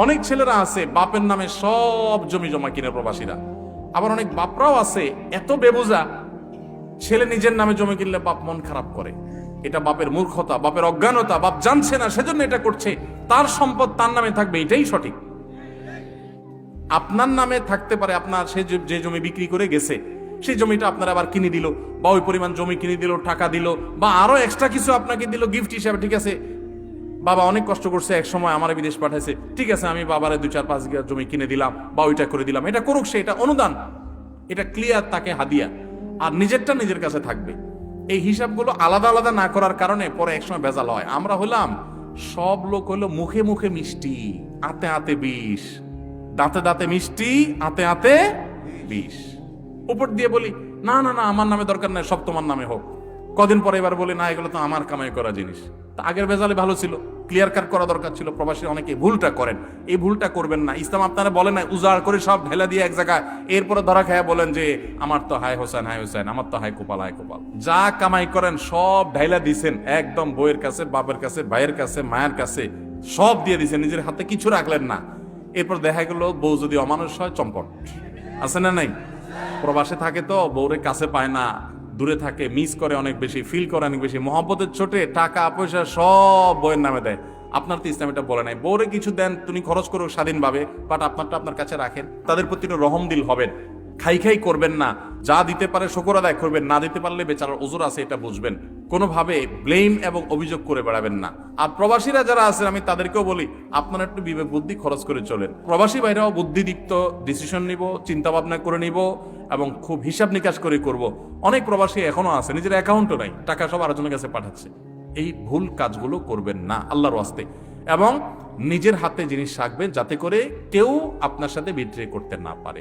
অনেক ছেলেরা আছে বাপের নামে সব জমি জমা কিনে প্রবাসীরা, আবার অনেক বাপরাও আছে এত বেবুজা, ছেলে নিজের নামে জমি কিনলে বাপ মন খারাপ করে। এটা বাপের মূর্খতা, বাপের অজ্ঞানতা, বাপ জানছে না সেজন্য এটা করছে। তার সম্পদ তার নামে থাকবে, এটাই সঠিক। আপনার নামে থাকতে পারে, আপনার সে যে জমি বিক্রি করে গেছে সেই জমিটা আপনার আবার কিনে দিল, বা ওই পরিমাণ জমি কিনে দিল, টাকা দিল, বা আরো এক্সট্রা কিছু আপনাকে দিল গিফট হিসাবে। ঠিক আছে, বাবা অনেক কষ্ট করছে, এক সময় আমার বিদেশ পাঠাইছে, ঠিক আছে আমি বাবারে 2-4-5 বিঘা জমি কিনে দিলাম বা ওইটা করে দিলাম। এটা করুক সে, এটা অনুদান, এটা ক্লিয়ার, তাকে হাদিয়া। আর নিজেরটা নিজের কাছে থাকবে। এই হিসাবগুলো আলাদা আলাদা না করার কারণে পরে একসময় ভেজাল হয়। আমরা হলাম, সব লোক হলো মুখে মুখে মিষ্টি, আতে আতে বিষ, দাঁতে দাঁতে মিষ্টি, আতে আতে বিষ। উপর দিয়ে বলি না না না আমার নামে দরকার নাই, সব তোমার নামে হোক। কদিন পরে এবার বলি না এগুলো তো আমার কামাই করা জিনিস। তা আগের ভেজালে ভালো ছিল, ক্লিয়ার কাট করা দরকার ছিল। প্রবাসী অনেকে ভুলটা করেন, এই ভুলটা করবেন না। ইসলাম আপনারা বলে না উজাড় করে সব ঢেলা দিয়ে এক জায়গায়, এরপরে ধরা খায়া বলেন যে আমার তো হায় হোসেন হায় হোসেন, আমার তো হায় কপাল হায় কপাল। যা কামাই করেন সব ঢাইলা দিছেন একদম, বইয়ের কাছে, বাপের কাছে, ভাইয়ের কাছে, মায়ের কাছে, সব দিয়ে দিছেন, নিজের হাতে কিছু রাখলেন না। এরপর দেখা গেল বউ যদি অমানুষ হয়, চম্পট আছে না নাই? প্রবাসে থাকে তো বউরে কাছে পায় না, দূরে থাকে, মিস করে অনেক বেশি, ফিল করে অনেক বেশি, মহব্বতের ছোটে টাকা পয়সা সব বউয়ের নামে দেয়। আপনার তো ইসলাম এটা বলে নাই। বউরে কিছু দেন, তুমি খরচ করো স্বাধীনভাবে, বাট আপনারটা আপনার কাছে রাখেন। তাদের প্রতি রহম দিল হবেন, খাই খাই করবেন না। যা দিতে পারে শুকর আদায় করবেন, না দিতে পারলে বেচারার ওজর আছে এটা বুঝবেন। কোনোভাবে ব্লেম এবং অভিযোগ করে বেড়াবেন না। আর প্রবাসীরা যারা আছেন আমি তাদেরকেও বলি আপনারা একটু বিবেক বুদ্ধি খরচ করে চলেন। প্রবাসী ভাইরাও বুদ্ধিদীপ্ত ডিসিশন নিব, চিন্তা ভাবনা করে নিব এবং খুব হিসাব নিকাশ করে করব। অনেক প্রবাসী এখনো আছে নিজের অ্যাকাউন্টও নাই, টাকা সব আরেকজনের কাছে পাঠাচ্ছে। এই ভুল কাজগুলো করবেন না আল্লাহর ওয়াস্তে, এবং নিজের হাতে জিনিস রাখবেন যাতে করে কেউ আপনার সাথে বিট্রে করতে না পারে।